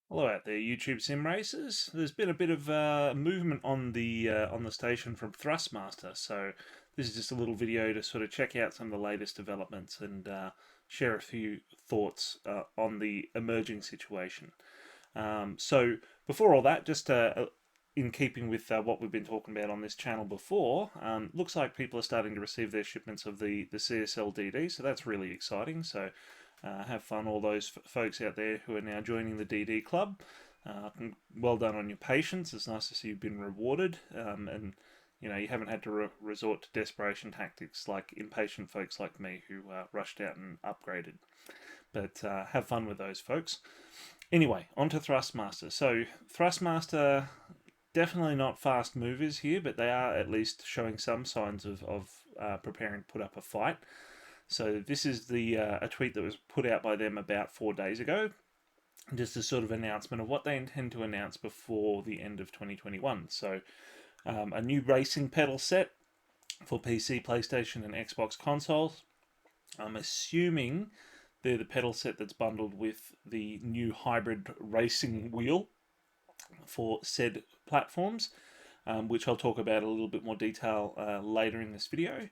Hello out there, YouTube sim racers. There's been a bit of movement on the station from Thrustmaster, so this is just a little video to sort of check out some of the latest developments and share a few thoughts on the emerging situation. So before all that, just in keeping with what we've been talking about on this channel before, looks like people are starting to receive their shipments of the CSL DD, so that's really exciting. So have fun, all those folks out there who are now joining the DD club. Well done on your patience. It's nice to see you've been rewarded, and you haven't had to resort to desperation tactics like impatient folks like me who rushed out and upgraded. But have fun with those folks. Anyway, on to Thrustmaster. So Thrustmaster definitely not fast movers here, but they are at least showing some signs of preparing to put up a fight. So this is the a tweet that was put out by them about 4 days ago, just a sort of announcement of what they intend to announce before the end of 2021. So a new racing pedal set for PC, PlayStation, and Xbox consoles. I'm assuming they're the pedal set that's bundled with the new hybrid racing wheel for said platforms, which I'll talk about a little bit more detail later in this video.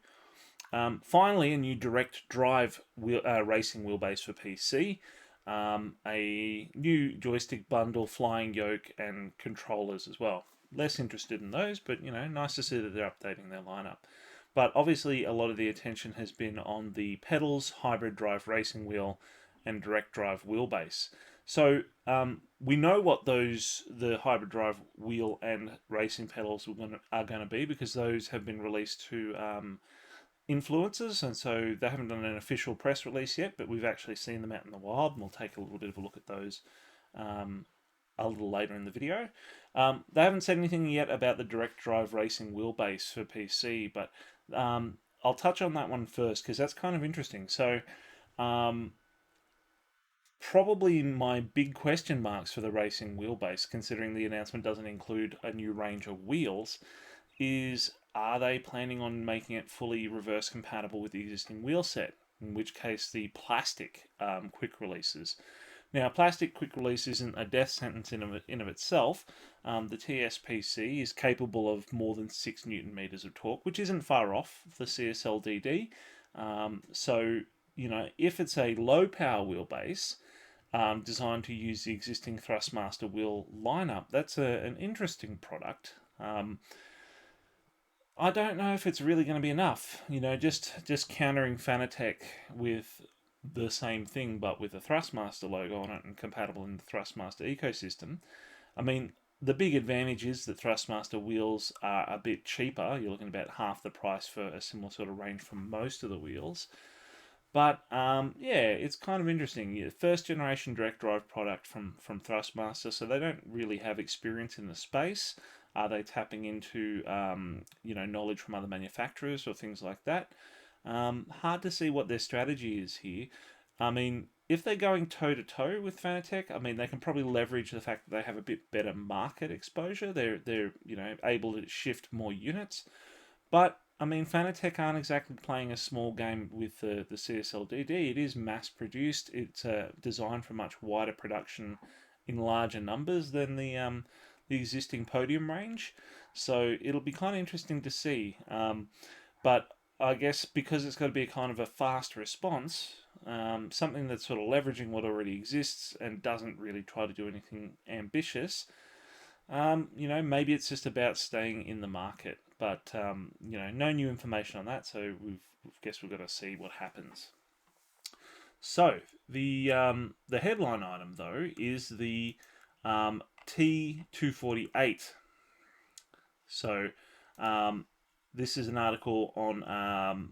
Finally, a new direct drive racing wheelbase for PC, a new joystick bundle, flying yoke, and controllers as well. Less interested in those, but nice to see that they're updating their lineup. But obviously, a lot of the attention has been on the pedals, hybrid drive racing wheel, and direct drive wheelbase. So we know what the hybrid drive wheel and racing pedals are going to be, because those have been released to influencers, and so they haven't done an official press release yet, but we've actually seen them out in the wild, and we'll take a little bit of a look at those a little later in the video. They haven't said anything yet about the direct drive racing wheelbase for PC, but I'll touch on that one first because that's kind of interesting. So probably my big question marks for the racing wheelbase, considering the announcement doesn't include a new range of wheels, is are they planning on making it fully reverse compatible with the existing wheel set? In which case, the plastic quick releases. Now, plastic quick release isn't a death sentence in of itself. The TSPC is capable of more than 6 Newton meters of torque, which isn't far off the CSL DD. So, if it's a low power wheelbase designed to use the existing Thrustmaster wheel lineup, that's an interesting product. I don't know if it's really going to be enough. Just countering Fanatec with the same thing, but with a Thrustmaster logo on it and compatible in the Thrustmaster ecosystem. I mean, the big advantage is that Thrustmaster wheels are a bit cheaper. You're looking at about half the price for a similar sort of range for most of the wheels. But yeah, it's kind of interesting. First generation direct drive product from Thrustmaster, so they don't really have experience in the space. Are they tapping into knowledge from other manufacturers or things like that? Hard to see what their strategy is here. I mean, if they're going toe to toe with Fanatec, I mean they can probably leverage the fact that they have a bit better market exposure. They're able to shift more units, but I mean Fanatec aren't exactly playing a small game with the CSL DD. It is mass produced. It's designed for much wider production in larger numbers than the existing podium range. So it'll be kind of interesting to see. But I guess because it's got to be a kind of a fast response, something that's sort of leveraging what already exists and doesn't really try to do anything ambitious. Maybe it's just about staying in the market. But no new information on that, so guess we've got to see what happens. So the headline item though is the T248. So this is an article on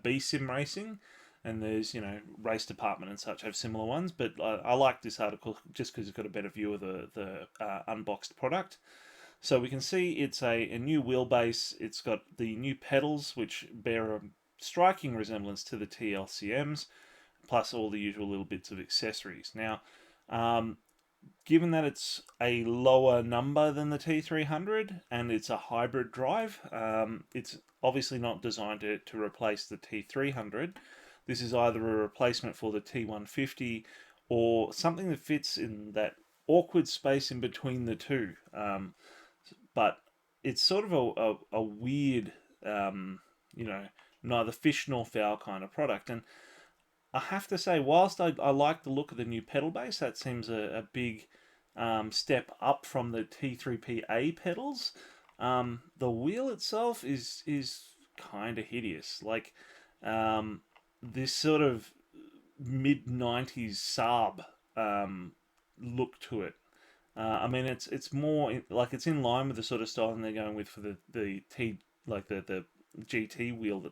B sim racing, and there's race department and such have similar ones, but I like this article just because it's got a better view of the unboxed product. So we can see it's a new wheelbase. It's got the new pedals, which bear a striking resemblance to the TLCMs, plus all the usual little bits of accessories. Now, given that it's a lower number than the T300 and it's a hybrid drive, it's obviously not designed to replace the T300. This is either a replacement for the T150 or something that fits in that awkward space in between the two. But it's sort of a weird, you know, neither fish nor fowl kind of product. And I have to say, whilst I like the look of the new pedal base, that seems a big step up from the T3PA pedals. The wheel itself is kind of hideous. Like this sort of mid '90s Saab look to it. I mean, it's more like it's in line with the sort of styling they're going with for the T like the GT wheel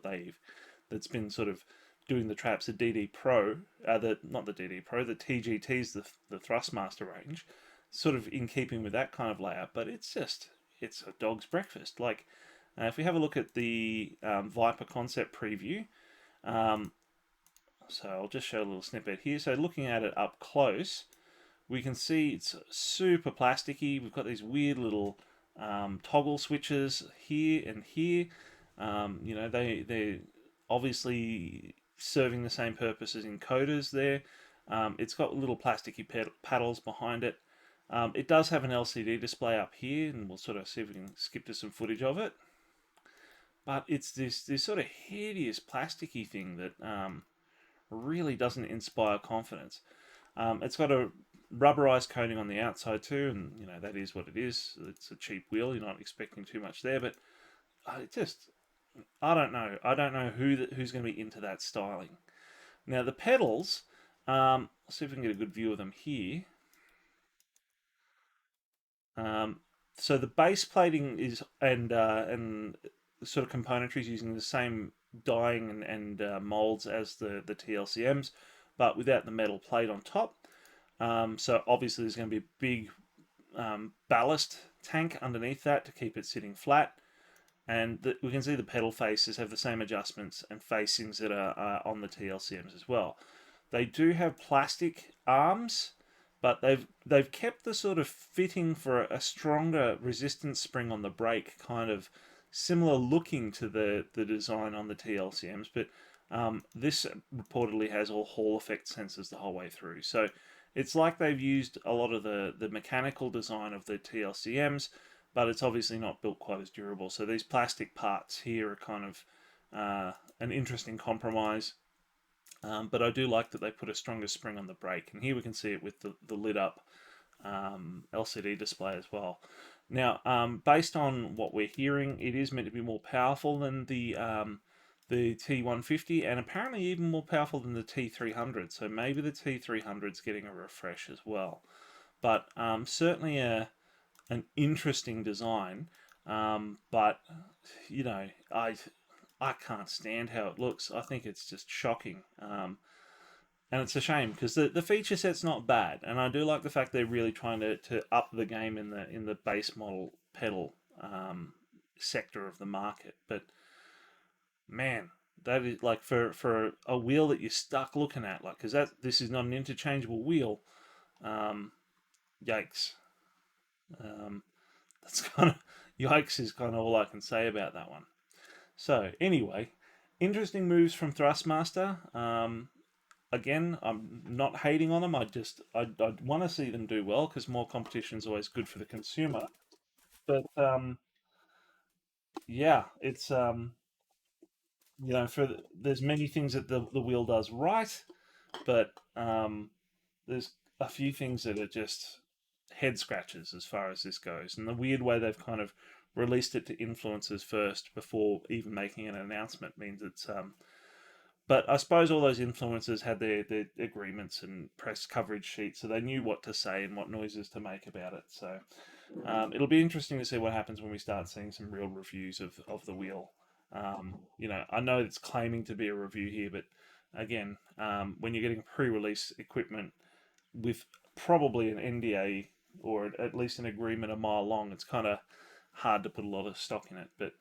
that's been sort of doing the traps. The DD Pro, the not the DD Pro, the TGT's the Thrustmaster range, sort of in keeping with that kind of layout. But it's a dog's breakfast. Like if we have a look at the Viper concept preview, um, so I'll just show a little snippet here. So looking at it up close, we can see it's super plasticky. We've got these weird little toggle switches here and here. You know, they're obviously serving the same purpose as encoders there. It's got little plasticky paddles behind it. It does have an LCD display up here, and we'll sort of see if we can skip to some footage of it. But it's this sort of hideous plasticky thing that really doesn't inspire confidence. It's got a rubberized coating on the outside too, and you know that is what it is. It's a cheap wheel. You're not expecting too much there, but it just I don't know. I don't know who's going to be into that styling. Now the pedals. Let's see if we can get a good view of them here. Um, so the base plating is and sort of componentry is using the same dyeing and molds as the TLCMs, but without the metal plate on top. So obviously there's going to be a big ballast tank underneath that to keep it sitting flat. And we can see the pedal faces have the same adjustments and facings that are on the TLCMs as well. They do have plastic arms, but they've kept the sort of fitting for a stronger resistance spring on the brake, kind of similar looking to the design on the TLCMs, but this reportedly has all Hall effect sensors the whole way through. So it's like they've used a lot of the mechanical design of the TLCMs, but it's obviously not built quite as durable. So these plastic parts here are kind of an interesting compromise. But I do like that they put a stronger spring on the brake. And here we can see it with the lit up LCD display as well. Now, based on what we're hearing, it is meant to be more powerful than the T150 and apparently even more powerful than the T300. So maybe the T300's getting a refresh as well. But certainly an interesting design. But, you know, I can't stand how it looks. I think it's just shocking. And it's a shame because the feature set's not bad, and I do like the fact they're really trying to up the game in the base model pedal sector of the market. But man, that is like for a wheel that you're stuck looking at, like because this is not an interchangeable wheel. Yikes. Um, that's kind of yikes is kind of all I can say about that one. So anyway, interesting moves from Thrustmaster. Again, I'm not hating on them. I want to see them do well because more competition is always good for the consumer. But yeah, it's you know there's many things that the wheel does right, but there's a few things that are just head scratches as far as this goes. And the weird way they've kind of released it to influencers first before even making an announcement means it's but I suppose all those influencers had their agreements and press coverage sheets, so they knew what to say and what noises to make about it. So it'll be interesting to see what happens when we start seeing some real reviews of the wheel. You know, I know it's claiming to be a review here, but again, when you're getting pre-release equipment with probably an NDA or at least an agreement a mile long, it's kind of hard to put a lot of stock in it. But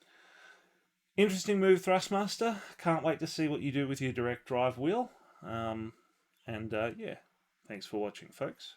interesting move, Thrustmaster. Can't wait to see what you do with your direct drive wheel. And yeah, thanks for watching, folks.